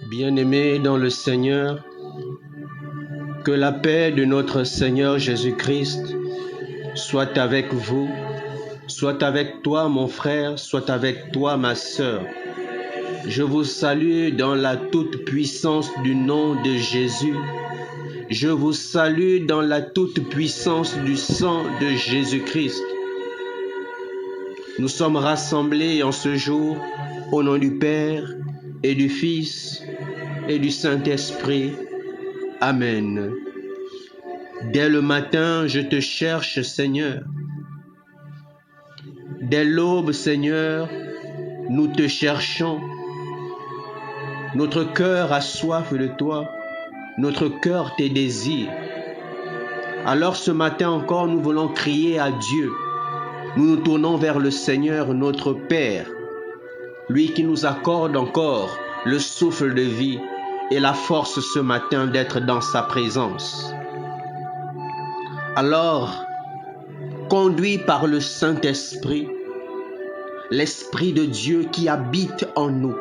Bien-aimés dans le Seigneur, que la paix de notre Seigneur Jésus-Christ soit avec vous, soit avec toi mon frère, soit avec toi ma sœur. Je vous salue dans la toute-puissance du nom de Jésus. Je vous salue dans la toute-puissance du sang de Jésus-Christ. Nous sommes rassemblés en ce jour au nom du Père et du Fils et du Saint-Esprit. Amen. Dès le matin, je te cherche, Seigneur. Dès l'aube, Seigneur, nous te cherchons. Notre cœur a soif de toi. Notre cœur te désire. Alors ce matin encore, nous voulons crier à Dieu. Nous nous tournons vers le Seigneur, notre Père, lui qui nous accorde encore le souffle de vie et la force ce matin d'être dans sa présence. Alors, conduit par le Saint-Esprit, l'Esprit de Dieu qui habite en nous,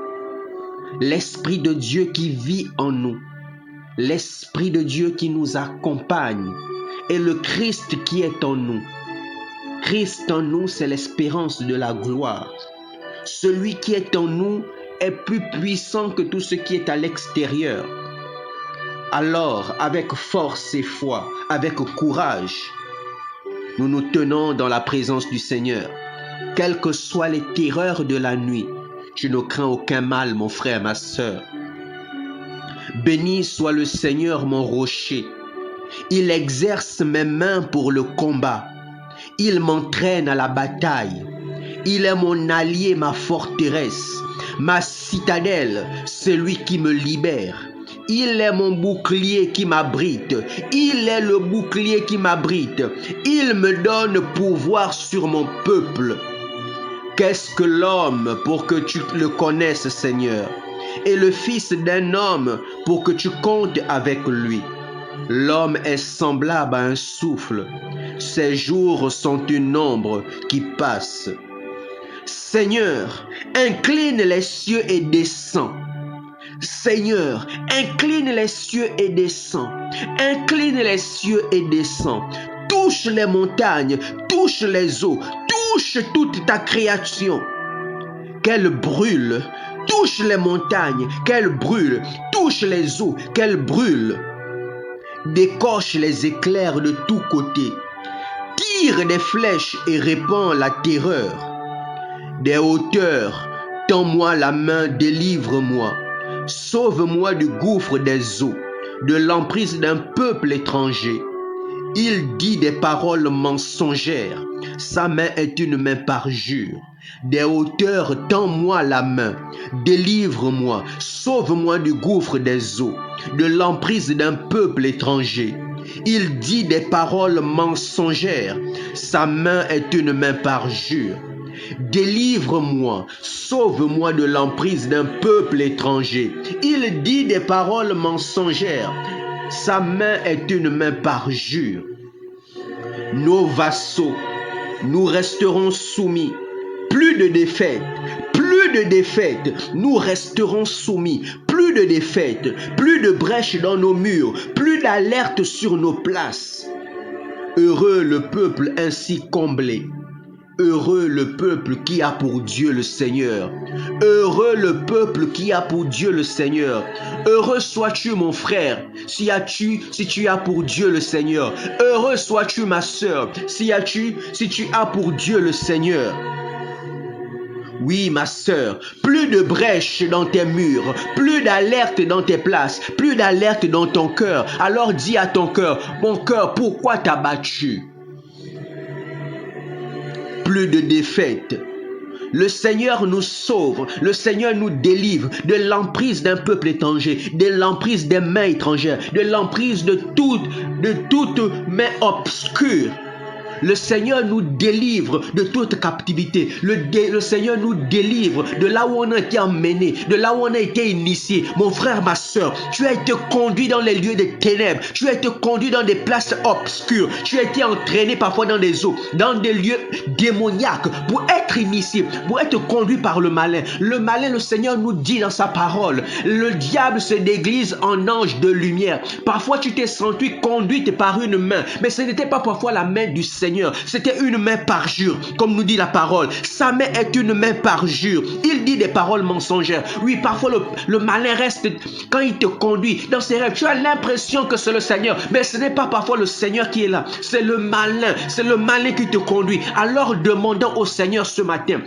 l'Esprit de Dieu qui vit en nous, l'Esprit de Dieu qui nous accompagne et le Christ qui est en nous. Christ en nous, c'est l'espérance de la gloire. Celui qui est en nous est plus puissant que tout ce qui est à l'extérieur. Alors, avec force et foi, avec courage, nous nous tenons dans la présence du Seigneur. Quelles que soient les terreurs de la nuit, je ne crains aucun mal, mon frère, ma sœur. Béni soit le Seigneur, mon rocher. Il exerce mes mains pour le combat. Il m'entraîne à la bataille. Il est mon allié, ma forteresse, ma citadelle, celui qui me libère. Il est mon bouclier qui m'abrite. Il est le bouclier qui m'abrite. Il me donne pouvoir sur mon peuple. Qu'est-ce que l'homme pour que tu le connaisses, Seigneur? Et le fils d'un homme pour que tu comptes avec lui? L'homme est semblable à un souffle. Ses jours sont une ombre qui passe. Seigneur, incline les cieux et descends. Seigneur, incline les cieux et descends. Incline les cieux et descends. Touche les montagnes, touche les eaux, touche toute ta création. Qu'elle brûle. Touche les montagnes, qu'elle brûle. Touche les eaux, qu'elle brûle. Décoche les éclairs de tous côtés. Tire des flèches et répand la terreur. Des hauteurs, tends-moi la main, délivre-moi. Sauve-moi du gouffre des eaux, de l'emprise d'un peuple étranger. Il dit des paroles mensongères. Sa main est une main parjure. Des hauteurs, tends-moi la main. Délivre-moi, sauve-moi du gouffre des eaux, de l'emprise d'un peuple étranger. Il dit des paroles mensongères. Sa main est une main parjure. Délivre-moi, sauve-moi de l'emprise d'un peuple étranger. Il dit des paroles mensongères. Sa main est une main parjure. Nos vassaux, nous resterons soumis. Plus de défaites, plus de défaites. Nous resterons soumis. Plus de défaites, plus de brèches dans nos murs, plus d'alerte sur nos places. Heureux le peuple ainsi comblé. Heureux le peuple qui a pour Dieu le Seigneur. Heureux le peuple qui a pour Dieu le Seigneur. Heureux sois-tu mon frère, si tu as pour Dieu le Seigneur. Heureux sois-tu ma sœur, si tu as pour Dieu le Seigneur. Oui, ma sœur, plus de brèches dans tes murs, plus d'alerte dans tes places, plus d'alerte dans ton cœur. Alors dis à ton cœur, mon cœur, pourquoi t'as battu? Plus de défaites. Le Seigneur nous sauve, le Seigneur nous délivre de l'emprise d'un peuple étranger, de l'emprise des mains étrangères, de l'emprise de toute main obscure. Le Seigneur nous délivre de toute captivité. Le Seigneur nous délivre de là où on a été emmené, de là où on a été initié. Mon frère, ma soeur, tu as été conduit dans les lieux des ténèbres. Tu as été conduit dans des places obscures. Tu as été entraîné parfois dans des eaux, dans des lieux démoniaques pour être initié, pour être conduit par le malin. Le malin, le Seigneur nous dit dans sa parole, le diable se déguise en ange de lumière. Parfois, tu t'es senti conduite par une main, mais ce n'était pas parfois la main du Seigneur. C'était une main parjure, comme nous dit la parole. Sa main est une main parjure. Il dit des paroles mensongères. Oui, parfois le malin reste, quand il te conduit dans ses rêves, tu as l'impression que c'est le Seigneur, mais ce n'est pas parfois le Seigneur qui est là. C'est le malin qui te conduit. Alors demandons au Seigneur ce matin,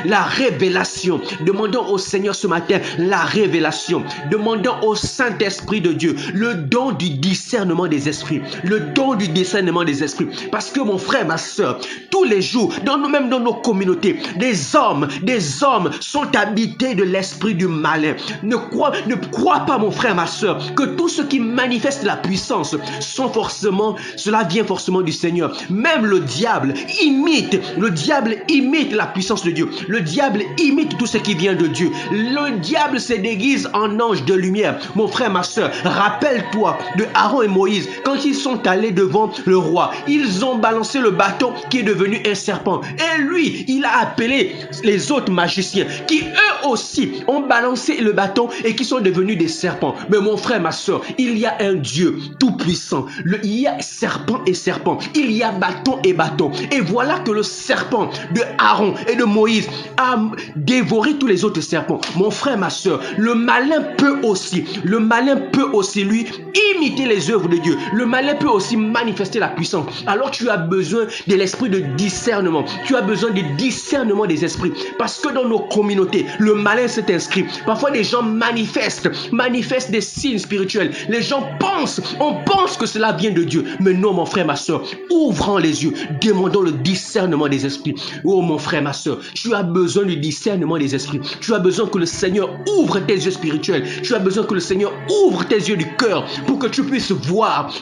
la révélation. Demandons au Seigneur ce matin la révélation. Demandons au Saint-Esprit de Dieu le don du discernement des esprits. Le don du discernement des esprits. Parce que mon frère, ma soeur, tous les jours, même dans nos communautés, des hommes sont habités de l'esprit du malin. Ne crois pas, mon frère, ma soeur, que tout ce qui manifeste la puissance cela vient forcément du Seigneur. Même le diable imite la puissance de Dieu. Le diable imite tout ce qui vient de Dieu. Le diable se déguise en ange de lumière. Mon frère, ma soeur, rappelle-toi de Aaron et Moïse quand ils sont allés devant le roi. Ils ont balancé le bâton qui est devenu un serpent. Et lui, il a appelé les autres magiciens qui eux aussi ont balancé le bâton et qui sont devenus des serpents. Mais mon frère, ma soeur, il y a un Dieu tout puissant. Il y a serpent et serpent. Il y a bâton et bâton. Et voilà que le serpent de Aaron et de Moïse a dévoré tous les autres serpents. Mon frère, ma soeur, le malin peut aussi lui imiter les œuvres de Dieu. Le malin peut aussi manifester la puissance. Alors tu as besoin de l'esprit de discernement. Tu as besoin du discernement des esprits. Parce que dans nos communautés, le malin s'est inscrit. Parfois, les gens manifestent des signes spirituels. Les gens on pense que cela vient de Dieu. Mais non, mon frère, ma soeur, ouvrons les yeux. Demandons le discernement des esprits. Oh, mon frère, ma soeur, tu as besoin du discernement des esprits. Tu as besoin que le Seigneur ouvre tes yeux spirituels. Tu as besoin que le Seigneur ouvre tes yeux du cœur pour que tu puisses voir.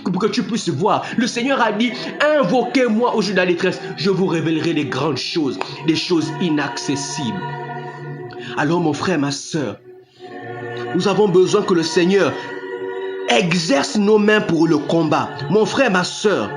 Le Seigneur a dit, invoquez-moi au jour de la détresse. Je vous révélerai des grandes choses, des choses inaccessibles. Alors, mon frère, ma soeur, nous avons besoin que le Seigneur exerce nos mains pour le combat. Mon frère, ma soeur,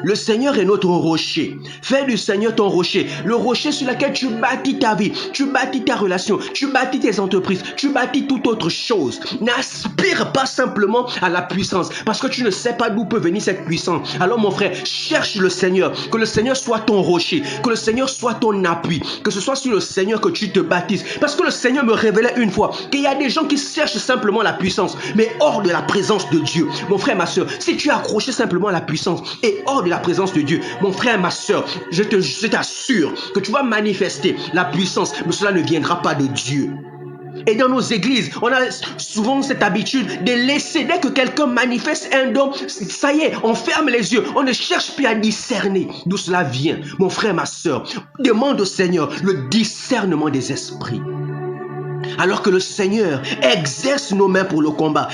le Seigneur est notre rocher. Fais du Seigneur ton rocher. Le rocher sur lequel tu bâtis ta vie, tu bâtis ta relation, tu bâtis tes entreprises, tu bâtis toute autre chose. N'aspire pas simplement à la puissance parce que tu ne sais pas d'où peut venir cette puissance. Alors mon frère, cherche le Seigneur. Que le Seigneur soit ton rocher. Que le Seigneur soit ton appui. Que ce soit sur le Seigneur que tu te baptises. Parce que le Seigneur me révélait une fois qu'il y a des gens qui cherchent simplement la puissance, mais hors de la présence de Dieu. Mon frère, ma soeur, si tu es accroché simplement à la puissance et hors de la présence de Dieu, mon frère, ma soeur, je t'assure que tu vas manifester la puissance, mais cela ne viendra pas de Dieu. Et dans nos églises, on a souvent cette habitude de laisser, dès que quelqu'un manifeste un don, ça y est, on ferme les yeux, on ne cherche plus à discerner d'où cela vient. Mon frère, ma soeur, demande au Seigneur le discernement des esprits. Alors que le Seigneur exerce nos mains pour le combat,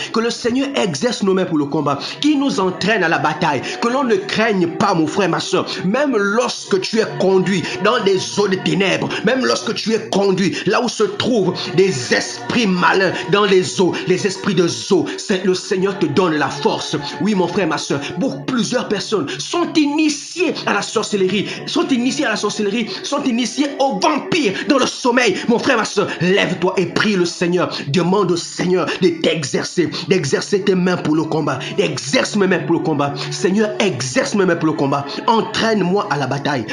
qui nous entraîne à la bataille, que l'on ne craigne pas, mon frère, ma soeur, même lorsque tu es conduit dans des eaux de ténèbres, même lorsque tu es conduit là où se trouvent des esprits malins dans les eaux, les esprits de eaux, le Seigneur te donne la force. Oui, mon frère, ma soeur, pour plusieurs personnes sont initiées à la sorcellerie, sont initiées au vampire dans le sommeil. Mon frère, ma soeur, lève-toi et prie le Seigneur. Demande au Seigneur de t'exercer, d'exercer tes mains pour le combat. Exerce mes mains pour le combat. Seigneur, exerce mes mains pour le combat. Entraîne-moi à la bataille.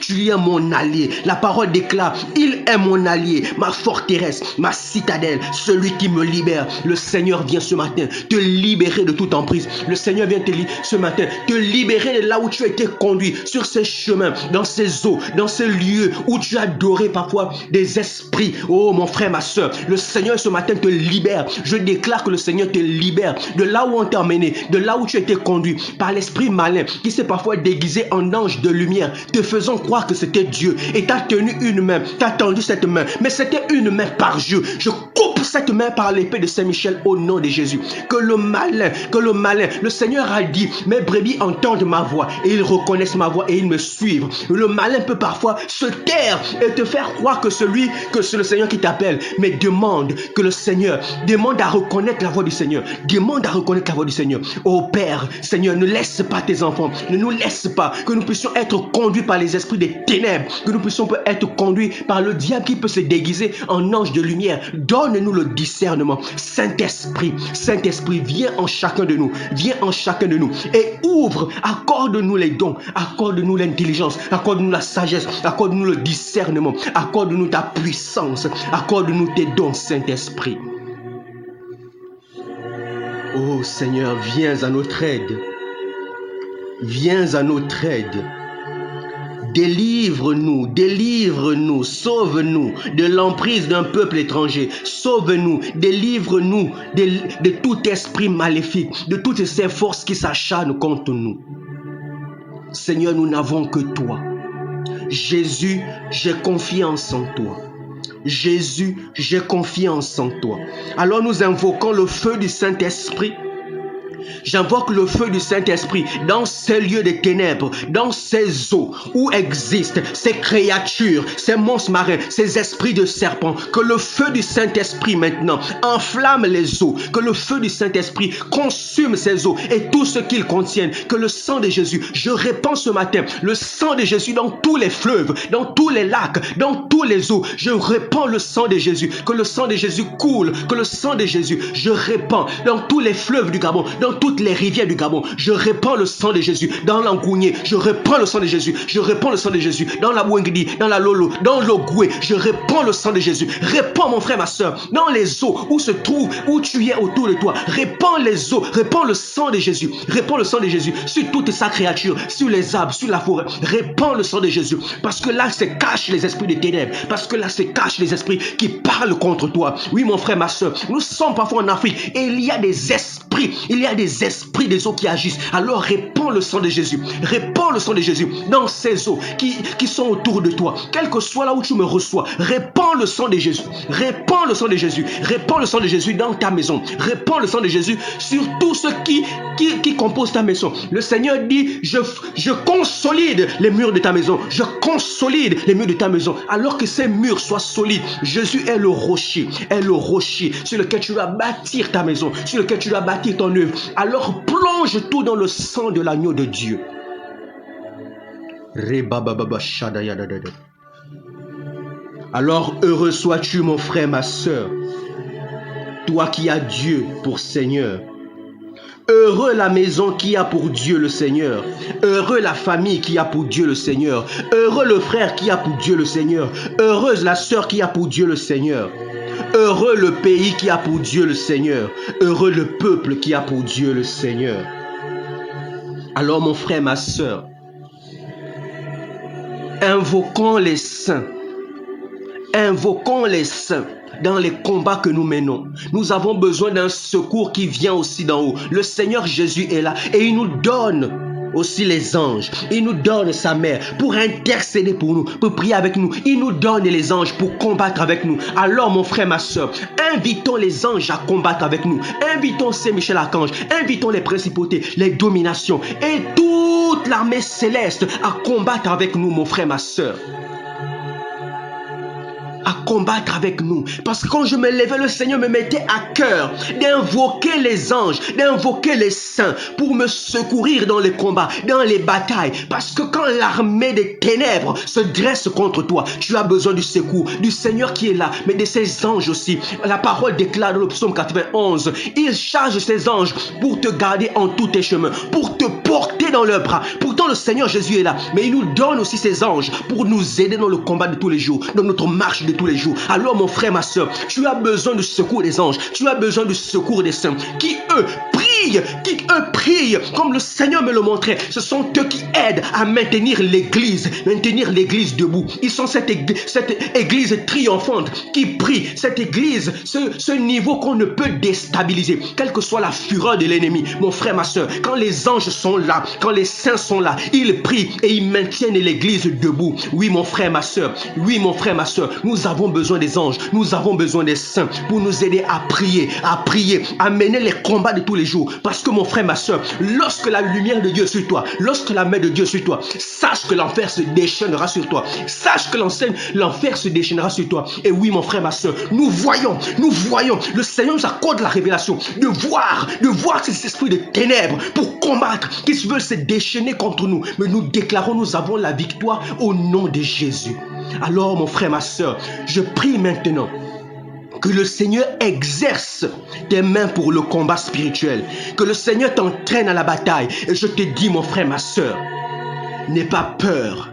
Tu es mon allié. La parole déclare, il est mon allié, ma forteresse, ma citadelle, celui qui me libère. Le Seigneur vient ce matin te libérer de toute emprise. Le Seigneur vient ce matin te libérer de là où tu as été conduit, sur ces chemins, dans ces eaux, dans ces lieux où tu as adoré parfois des esprits Saint-Esprit, oh mon frère, ma soeur, le Seigneur ce matin te libère. Je déclare que le Seigneur te libère de là où on t'a emmené, de là où tu as été conduit par l'esprit malin qui s'est parfois déguisé en ange de lumière, te faisant croire que c'était Dieu. Et t'as tenu une main, t'as tendu cette main, mais c'était une main par Dieu. Je coupe cette main par l'épée de Saint-Michel au nom de Jésus. Que le malin, le Seigneur a dit, mes brebis entendent ma voix et ils reconnaissent ma voix et ils me suivent. Le malin peut parfois se taire et te faire croire que c'est le Seigneur qui t'appelle. Mais demande que le Seigneur, demande à reconnaître la voix du Seigneur. Demande à reconnaître la voix du Seigneur. Oh Père, Seigneur, ne laisse pas tes enfants, ne nous laisse pas que nous puissions être conduits par les esprits des ténèbres, que nous puissions être conduits par le diable qui peut se déguiser en ange de lumière. Donne-nous le discernement. Saint-Esprit, Saint-Esprit, viens en chacun de nous, viens en chacun de nous et ouvre, accorde-nous les dons, accorde-nous l'intelligence, accorde-nous la sagesse, accorde-nous le discernement, accorde-nous ta puissance, accorde-nous tes dons, Saint-Esprit. Oh Seigneur, viens à notre aide. Viens à notre aide. Délivre-nous, délivre-nous, sauve-nous de l'emprise d'un peuple étranger. Sauve-nous, délivre-nous de tout esprit maléfique, de toutes ces forces qui s'acharnent contre nous. Seigneur, nous n'avons que toi. Jésus, j'ai confiance en toi. Jésus, j'ai confiance en toi. Alors nous invoquons le feu du Saint-Esprit. J'invoque le feu du Saint-Esprit dans ces lieux de ténèbres, dans ces eaux où existent ces créatures, ces monstres marins, ces esprits de serpents. Que le feu du Saint-Esprit maintenant enflamme les eaux, que le feu du Saint-Esprit consume ces eaux et tout ce qu'ils contiennent. Que le sang de Jésus, je répands ce matin le sang de Jésus dans tous les fleuves, dans tous les lacs, dans tous les eaux. Je répands le sang de Jésus, que le sang de Jésus coule, que le sang de Jésus, je répands dans tous les fleuves du Gabon, dans toutes les rivières du Gabon. Je répands le sang de Jésus dans l'Angounié. Je répands le sang de Jésus. Je répands le sang de Jésus dans la Bouengdi, dans la Lolo, dans l'Ogoué. Je répands le sang de Jésus. Répands, mon frère, ma soeur, dans les eaux où se trouve, où tu es autour de toi. Répands les eaux. Répands le sang de Jésus. Répands le sang de Jésus sur toute sa créature, sur les arbres, sur la forêt. Répands le sang de Jésus. Parce que là se cachent les esprits des ténèbres. Parce que là se cachent les esprits qui parlent contre toi. Oui, mon frère, ma soeur, nous sommes parfois en Afrique et il y a des esprits. Il y a des esprits des eaux qui agissent. Alors répands le sang de Jésus. Répands le sang de Jésus dans ces eaux qui sont autour de toi. Quel que soit là où tu me reçois, répands le sang de Jésus. Répands le sang de Jésus. Répands le sang de Jésus dans ta maison. Répands le sang de Jésus sur tout ce qui compose ta maison. Le Seigneur dit, je consolide les murs de ta maison. Je consolide les murs de ta maison. Alors que ces murs soient solides, Jésus est le rocher sur lequel tu dois bâtir ta maison, sur lequel tu dois bâtir ton œuvre. Alors plonge tout dans le sang de l'agneau de Dieu. Alors heureux sois-tu, mon frère, ma soeur, toi qui as Dieu pour Seigneur. Heureux la maison qui a pour Dieu le Seigneur. Heureux la famille qui a pour Dieu le Seigneur. Heureux le frère qui a pour Dieu le Seigneur. Heureuse la sœur qui a pour Dieu le Seigneur. Heureux le pays qui a pour Dieu le Seigneur. Heureux le peuple qui a pour Dieu le Seigneur. Alors mon frère, ma sœur, invoquons les saints. Invoquons les saints dans les combats que nous menons. Nous avons besoin d'un secours qui vient aussi d'en haut. Le Seigneur Jésus est là et il nous donne aussi les anges. Il nous donne sa mère pour intercéder pour nous, pour prier avec nous. Il nous donne les anges pour combattre avec nous. Alors mon frère, ma soeur, invitons les anges à combattre avec nous. Invitons Saint-Michel Archange. Invitons les principautés, les dominations et toute l'armée céleste à combattre avec nous, mon frère, ma soeur. À combattre avec nous. Parce que quand je me levais, le Seigneur me mettait à cœur d'invoquer les anges, d'invoquer les saints pour me secourir dans les combats, dans les batailles. Parce que quand l'armée des ténèbres se dresse contre toi, tu as besoin du secours, du Seigneur qui est là, mais de ses anges aussi. La parole déclare dans le psaume 91, il charge ses anges pour te garder en tous tes chemins, pour te porter dans leurs bras. Pourtant le Seigneur Jésus est là, mais il nous donne aussi ses anges pour nous aider dans le combat de tous les jours, dans notre marche de tous les jours. Alors mon frère, ma soeur, tu as besoin du secours des anges, tu as besoin du secours des saints qui eux prient prient comme le Seigneur me le montrait. Ce sont eux qui aident à maintenir l'église debout. Ils sont cette église triomphante qui prie, cette église, ce niveau qu'on ne peut déstabiliser, quelle que soit la fureur de l'ennemi. Mon frère, ma soeur, quand les anges sont là, quand les saints sont là, ils prient et ils maintiennent l'église debout. Oui, mon frère, ma soeur, nous avons besoin des anges, nous avons besoin des saints pour nous aider à prier, à mener les combats de tous les jours. Parce que mon frère, ma soeur, lorsque la lumière de Dieu est sur toi, lorsque la main de Dieu est sur toi, sache que l'enfer se déchaînera sur toi. Sache que l'enfer se déchaînera sur toi. Et oui, mon frère, ma soeur, nous voyons, le Seigneur nous accorde la révélation de voir ces esprits de ténèbres pour combattre, qui veulent se déchaîner contre nous. Mais nous déclarons, nous avons la victoire au nom de Jésus. Alors, mon frère, ma soeur, je prie maintenant que le Seigneur exerce tes mains pour le combat spirituel. Que le Seigneur t'entraîne à la bataille. Et je te dis, mon frère, ma soeur, n'aie pas peur,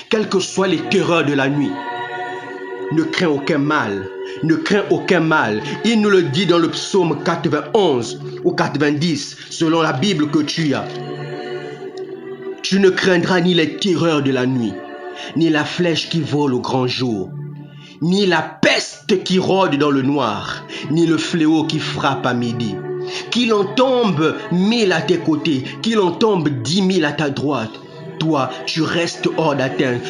quelles que soient les terreurs de la nuit. Ne crains aucun mal, Il nous le dit dans le psaume 91 ou 90, selon la Bible que tu as. Tu ne craindras ni les terreurs de la nuit, ni la flèche qui vole au grand jour, ni la peste qui rôde dans le noir, ni le fléau qui frappe à midi. Qu'il en tombe 1000 à tes côtés, qu'il en tombe 10 000 à ta droite. Toi, tu restes hors d'atteinte.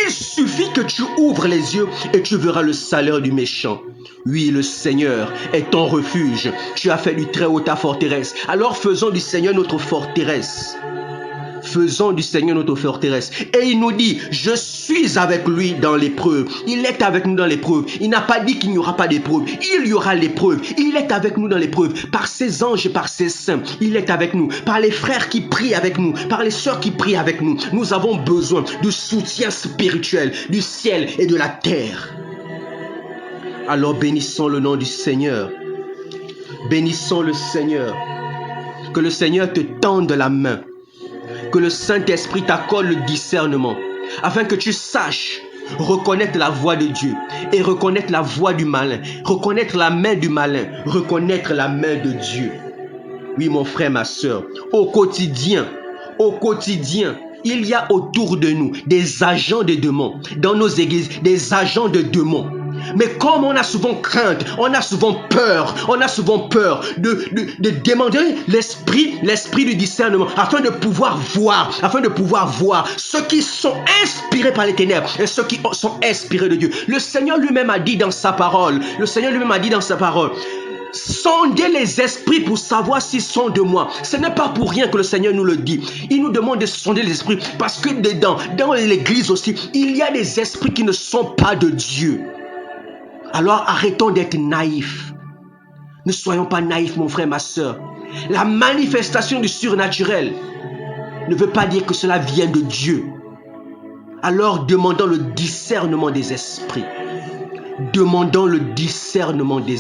Il suffit que tu ouvres les yeux et tu verras le salaire du méchant. Oui, le Seigneur est ton refuge. Tu as fait du Très-Haut ta forteresse. Alors faisons du Seigneur notre forteresse. Et il nous dit, je suis avec lui dans l'épreuve. Il est avec nous dans l'épreuve. Il n'a pas dit qu'il n'y aura pas d'épreuve. Il y aura l'épreuve. Il est avec nous dans l'épreuve. Par ses anges et par ses saints, il est avec nous. Par les frères qui prient avec nous. Par les sœurs qui prient avec nous. Nous avons besoin du soutien spirituel du ciel et de la terre. Alors bénissons le nom du Seigneur. Bénissons le Seigneur. Que le Seigneur te tende la main. Que le Saint-Esprit t'accorde le discernement, afin que tu saches reconnaître la voix de Dieu et reconnaître la voix du malin, reconnaître la main du malin, reconnaître la main de Dieu. Oui, mon frère, ma soeur, au quotidien, il y a autour de nous des agents de démons, dans nos églises, des agents de démons. Mais comme on a souvent crainte, on a souvent peur de demander l'esprit du discernement, afin de pouvoir voir ceux qui sont inspirés par les ténèbres et ceux qui sont inspirés de Dieu. Le Seigneur lui-même a dit dans sa parole, sondez les esprits pour savoir s'ils sont de moi. Ce n'est pas pour rien que le Seigneur nous le dit. Il nous demande de sonder les esprits parce que dans l'église aussi, il y a des esprits qui ne sont pas de Dieu. Alors arrêtons d'être naïfs. Ne soyons pas naïfs, mon frère, ma soeur. La manifestation du surnaturel ne veut pas dire que cela vient de Dieu. Alors demandons le discernement des esprits. Demandons le discernement des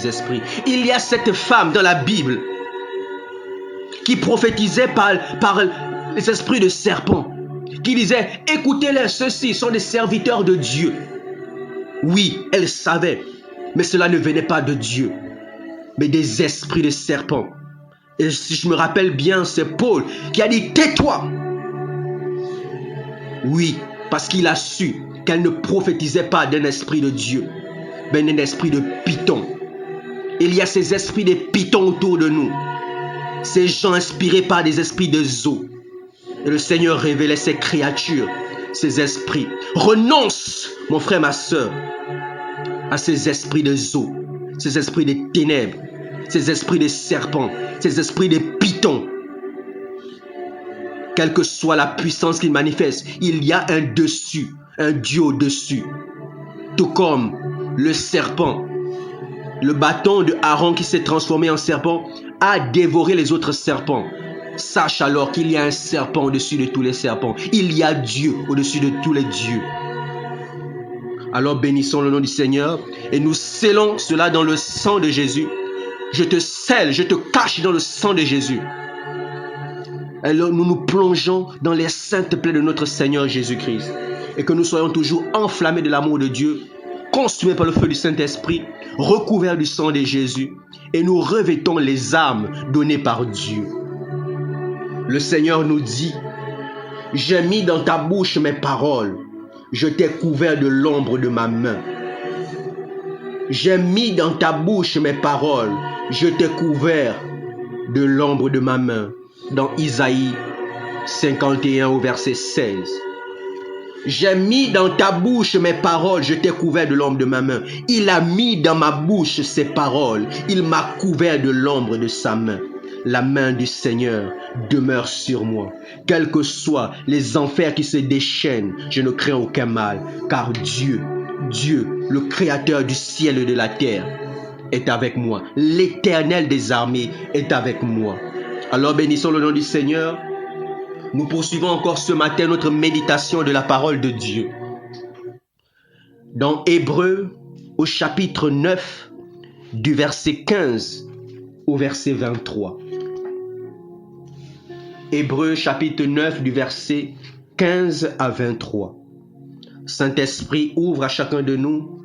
esprits. Il y a cette femme dans la Bible qui prophétisait par les esprits de serpent, qui disait, écoutez-les, ceux-ci sont des serviteurs de Dieu. Oui, elle savait, mais cela ne venait pas de Dieu, mais des esprits de serpent. Et si je me rappelle bien, c'est Paul qui a dit, tais-toi. Oui, parce qu'il a su qu'elle ne prophétisait pas d'un esprit de Dieu, mais d'un esprit de python. Il y a ces esprits de python autour de nous, ces gens inspirés par des esprits de zoo. Et le Seigneur révélait ces créatures, ces esprits. Renonce, mon frère, ma soeur, à ces esprits de zoo, ces esprits de ténèbres, ces esprits de serpents, ces esprits de pythons. Quelle que soit la puissance qu'ils manifestent, il y a un dessus, un Dieu au-dessus. Tout comme le serpent, le bâton de Aaron qui s'est transformé en serpent a dévoré les autres serpents. Sache alors qu'il y a un serpent au-dessus de tous les serpents. Il y a Dieu au-dessus de tous les dieux. Alors bénissons le nom du Seigneur et nous scellons cela dans le sang de Jésus. Je te scelle, je te cache dans le sang de Jésus. Alors nous nous plongeons dans les saintes plaies de notre Seigneur Jésus-Christ. et que nous soyons toujours enflammés de l'amour de Dieu, consumés par le feu du Saint-Esprit, recouverts du sang de Jésus, et nous revêtons les armes données par Dieu. Le Seigneur nous dit, « J'ai mis dans ta bouche mes paroles, je t'ai couvert de l'ombre de ma main. » J'ai mis dans ta bouche mes paroles, je t'ai couvert de l'ombre de ma main. Dans Isaïe 51 au verset 16. J'ai mis dans ta bouche mes paroles, je t'ai couvert de l'ombre de ma main. Il a mis dans ma bouche ses paroles, il m'a couvert de l'ombre de sa main. La main du Seigneur demeure sur moi. Quels que soient les enfers qui se déchaînent, je ne crains aucun mal, car Dieu, le Créateur du ciel et de la terre, est avec moi. L'Éternel des armées est avec moi. Alors bénissons le nom du Seigneur. Nous poursuivons encore ce matin notre méditation de la parole de Dieu. Dans Hébreux, au chapitre 9, du verset 15 au verset 23. Hébreux, chapitre 9, du verset 15 à 23. Saint-Esprit, ouvre à chacun de nous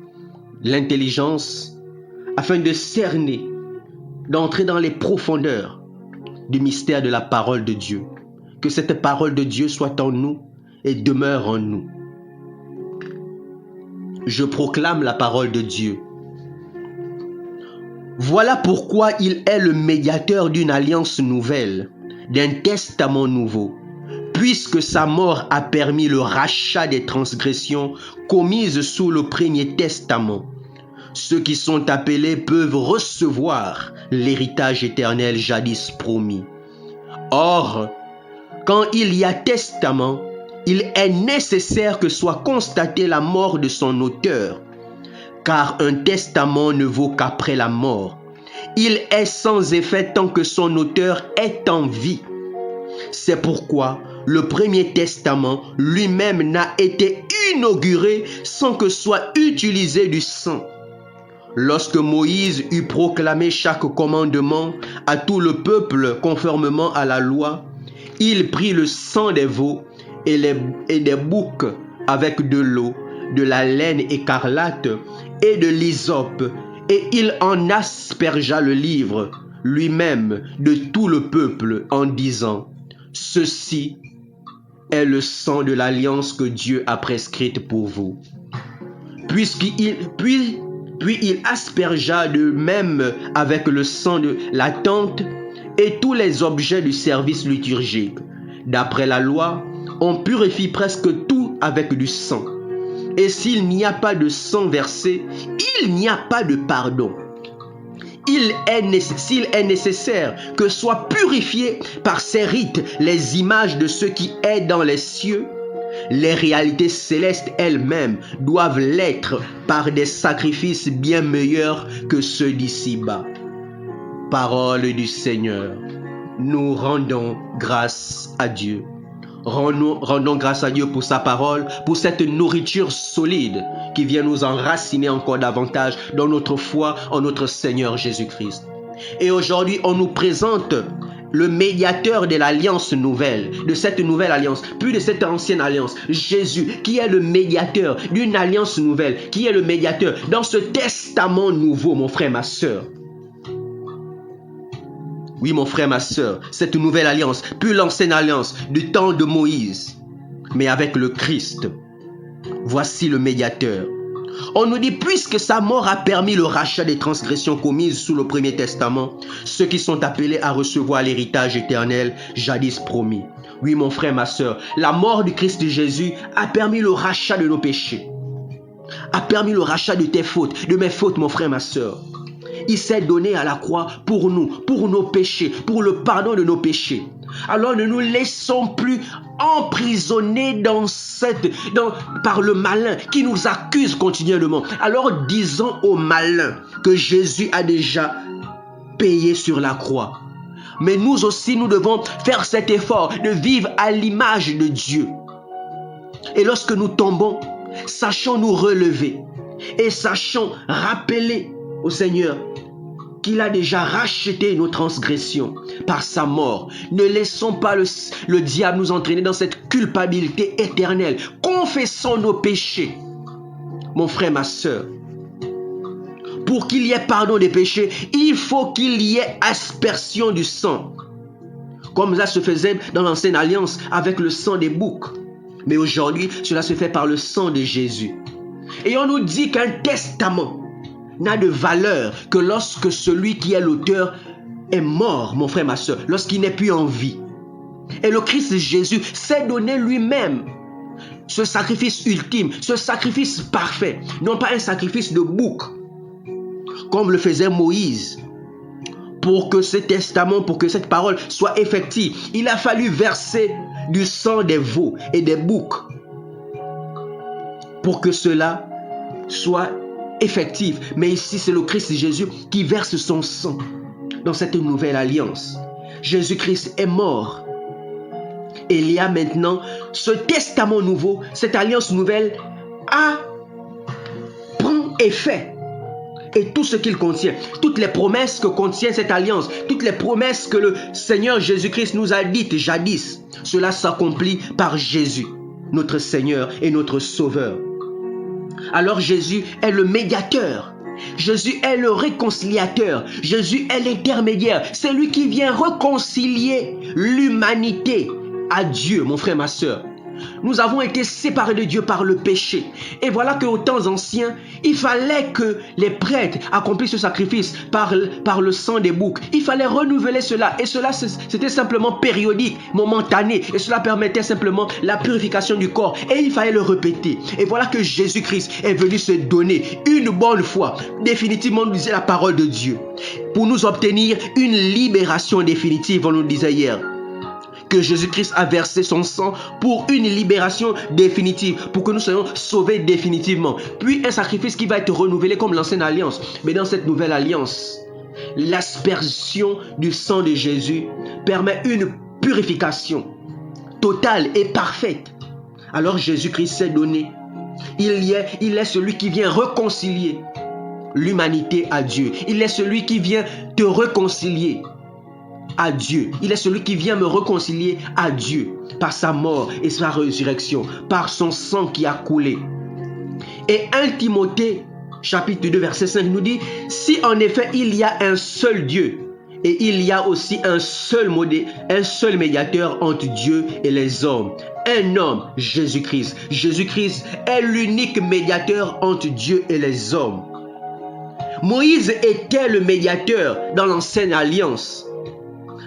l'intelligence afin de cerner, d'entrer dans les profondeurs du mystère de la parole de Dieu. Que cette parole de Dieu soit en nous et demeure en nous. Je proclame la parole de Dieu. Voilà pourquoi il est le médiateur d'une alliance nouvelle, d'un testament nouveau, puisque sa mort a permis le rachat des transgressions commises sous le premier testament. Ceux qui sont appelés peuvent recevoir l'héritage éternel jadis promis. Or, quand il y a testament, il est nécessaire que soit constatée la mort de son auteur, car un testament ne vaut qu'après la mort. Il est sans effet tant que son auteur est en vie. C'est pourquoi le premier testament lui-même n'a été inauguré sans que soit utilisé du sang. Lorsque Moïse eut proclamé chaque commandement à tout le peuple conformément à la loi, il prit le sang des veaux et des boucs avec de l'eau, de la laine écarlate et de l'hysope, et il en aspergea le livre lui-même de tout le peuple en disant, « Ceci est le sang de l'alliance que Dieu a prescrite pour vous. » Puis il aspergea de même avec le sang de la tente et tous les objets du service liturgique. D'après la loi, on purifie presque tout avec du sang. Et s'il n'y a pas de sang versé, il n'y a pas de pardon. S'il est nécessaire que soient purifiées par ces rites les images de ce qui est dans les cieux, les réalités célestes elles-mêmes doivent l'être par des sacrifices bien meilleurs que ceux d'ici-bas. Parole du Seigneur, nous rendons grâce à Dieu. Rendons grâce à Dieu pour sa parole, pour cette nourriture solide qui vient nous enraciner encore davantage dans notre foi en notre Seigneur Jésus-Christ. Et aujourd'hui, on nous présente le médiateur de l'alliance nouvelle, de cette nouvelle alliance, puis de cette ancienne alliance, Jésus, qui est le médiateur d'une alliance nouvelle, qui est le médiateur dans ce testament nouveau, mon frère, ma sœur. Oui, mon frère, ma sœur, cette nouvelle alliance, puis l'ancienne alliance du temps de Moïse, mais avec le Christ. Voici le médiateur. On nous dit, puisque sa mort a permis le rachat des transgressions commises sous le premier testament, ceux qui sont appelés à recevoir l'héritage éternel jadis promis. Oui, mon frère, ma sœur, la mort du Christ Jésus a permis le rachat de nos péchés, a permis le rachat de tes fautes, de mes fautes, mon frère, ma sœur. Il s'est donné à la croix pour nous, pour nos péchés, pour le pardon de nos péchés. Alors ne nous laissons plus emprisonner par le malin qui nous accuse continuellement. Alors disons au malin que Jésus a déjà payé sur la croix. Mais nous aussi, nous devons faire cet effort de vivre à l'image de Dieu. Et lorsque nous tombons, sachons nous relever et sachons rappeler au Seigneur qu'il a déjà racheté nos transgressions par sa mort. Ne laissons pas le diable nous entraîner dans cette culpabilité éternelle. Confessons nos péchés, mon frère, ma soeur. Pour qu'il y ait pardon des péchés, il faut qu'il y ait aspersion du sang. Comme ça se faisait dans l'ancienne alliance avec le sang des boucs. Mais aujourd'hui, cela se fait par le sang de Jésus. Et on nous dit qu'un testament n'a de valeur que lorsque celui qui est l'auteur est mort, mon frère, ma soeur, lorsqu'il n'est plus en vie. Et le Christ Jésus s'est donné lui-même ce sacrifice ultime, ce sacrifice parfait, non pas un sacrifice de bouc, comme le faisait Moïse. Pour que ce testament, pour que cette parole soit effective, il a fallu verser du sang des veaux et des boucs pour que cela soit effectif. Mais ici, c'est le Christ Jésus qui verse son sang dans cette nouvelle alliance. Jésus-Christ est mort. Et il y a maintenant ce testament nouveau, cette alliance nouvelle prend effet. Et tout ce qu'il contient, toutes les promesses que contient cette alliance, toutes les promesses que le Seigneur Jésus-Christ nous a dites jadis, cela s'accomplit par Jésus, notre Seigneur et notre Sauveur. Alors Jésus est le médiateur, Jésus est le réconciliateur, Jésus est l'intermédiaire, c'est lui qui vient réconcilier l'humanité à Dieu, mon frère, ma soeur. Nous avons été séparés de Dieu par le péché. Et voilà qu'aux temps anciens, il fallait que les prêtres accomplissent ce sacrifice par le sang des boucs. Il fallait renouveler cela. Et cela, c'était simplement périodique, momentané. Et cela permettait simplement la purification du corps. Et il fallait le répéter. Et voilà que Jésus-Christ est venu se donner une bonne fois. Définitivement, nous disait la parole de Dieu. Pour nous obtenir une libération définitive, on nous disait hier. Que Jésus-Christ a versé son sang pour une libération définitive, pour que nous soyons sauvés définitivement. Puis un sacrifice qui va être renouvelé comme l'ancienne alliance. Mais dans cette nouvelle alliance, l'aspersion du sang de Jésus permet une purification totale et parfaite. Alors Jésus-Christ s'est donné. Il est celui qui vient réconcilier l'humanité à Dieu. Il est celui qui vient te réconcilier à Dieu. Il est celui qui vient me réconcilier à Dieu par sa mort et sa résurrection, par son sang qui a coulé. Et 1 Timothée chapitre 2 verset 5 nous dit: si en effet il y a un seul Dieu et il y a aussi un seul médiateur entre Dieu et les hommes, un homme, Jésus-Christ. Jésus-Christ est l'unique médiateur entre Dieu et les hommes. Moïse était le médiateur dans l'ancienne alliance.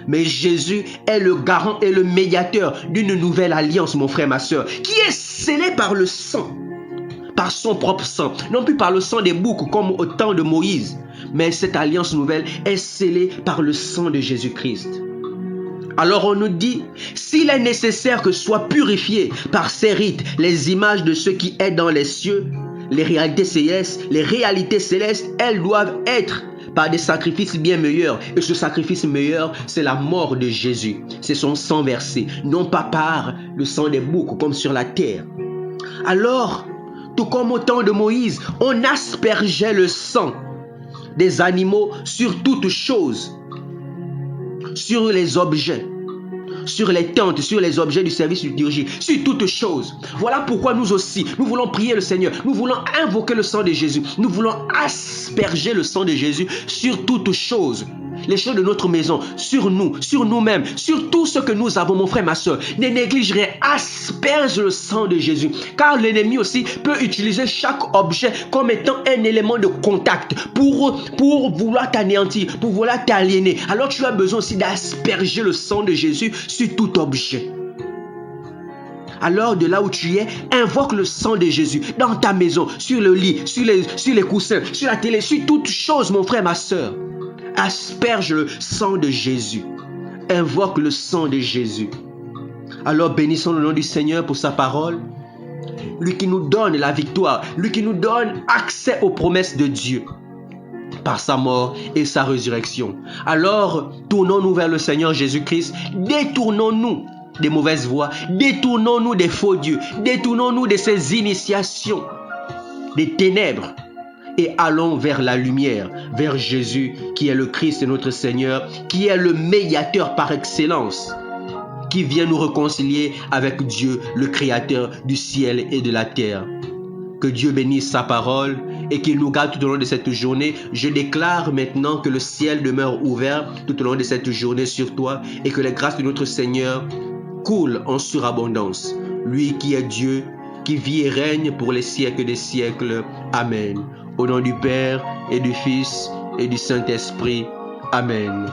Mais Jésus est le garant et le médiateur d'une nouvelle alliance, mon frère, ma soeur, qui est scellée par le sang, par son propre sang, non plus par le sang des boucs comme au temps de Moïse, mais cette alliance nouvelle est scellée par le sang de Jésus-Christ. Alors on nous dit, s'il est nécessaire que soient purifiés par ces rites les images de ce qui est dans les cieux, les réalités célestes, elles doivent être par des sacrifices bien meilleurs. Et ce sacrifice meilleur, c'est la mort de Jésus. C'est son sang versé, non pas par le sang des boucs comme sur la terre. Alors, tout comme au temps de Moïse, on aspergeait le sang des animaux sur toutes choses, sur les objets, sur les tentes, sur les objets du service liturgique, sur toutes choses. Voilà pourquoi nous aussi, nous voulons prier le Seigneur, nous voulons invoquer le sang de Jésus, nous voulons asperger le sang de Jésus sur toutes choses. Les choses de notre maison, sur nous, sur nous-mêmes, sur tout ce que nous avons, mon frère, ma soeur. Ne néglige rien, asperge le sang de Jésus. Car l'ennemi aussi peut utiliser chaque objet comme étant un élément de contact pour vouloir t'anéantir, pour vouloir t'aliéner. Alors tu as besoin aussi d'asperger le sang de Jésus sur tout objet. Alors de là où tu es, invoque le sang de Jésus dans ta maison, sur le lit, sur les coussins, sur la télé, sur toutes choses, mon frère, ma soeur. Asperge le sang de Jésus. Invoque le sang de Jésus. Alors bénissons le nom du Seigneur pour sa parole. Lui qui nous donne la victoire. Lui qui nous donne accès aux promesses de Dieu. Par sa mort et sa résurrection. Alors tournons-nous vers le Seigneur Jésus-Christ. Détournons-nous des mauvaises voies. Détournons-nous des faux dieux. Détournons-nous de ces initiations des ténèbres. et allons vers la lumière, vers Jésus qui est le Christ et notre Seigneur, qui est le médiateur par excellence, qui vient nous réconcilier avec Dieu, le Créateur du ciel et de la terre. Que Dieu bénisse sa parole et qu'il nous garde tout au long de cette journée. Je déclare maintenant que le ciel demeure ouvert tout au long de cette journée sur toi et que les grâces de notre Seigneur coulent en surabondance. Lui qui est Dieu, qui vit et règne pour les siècles des siècles. Amen. Au nom du Père et du Fils et du Saint-Esprit. Amen.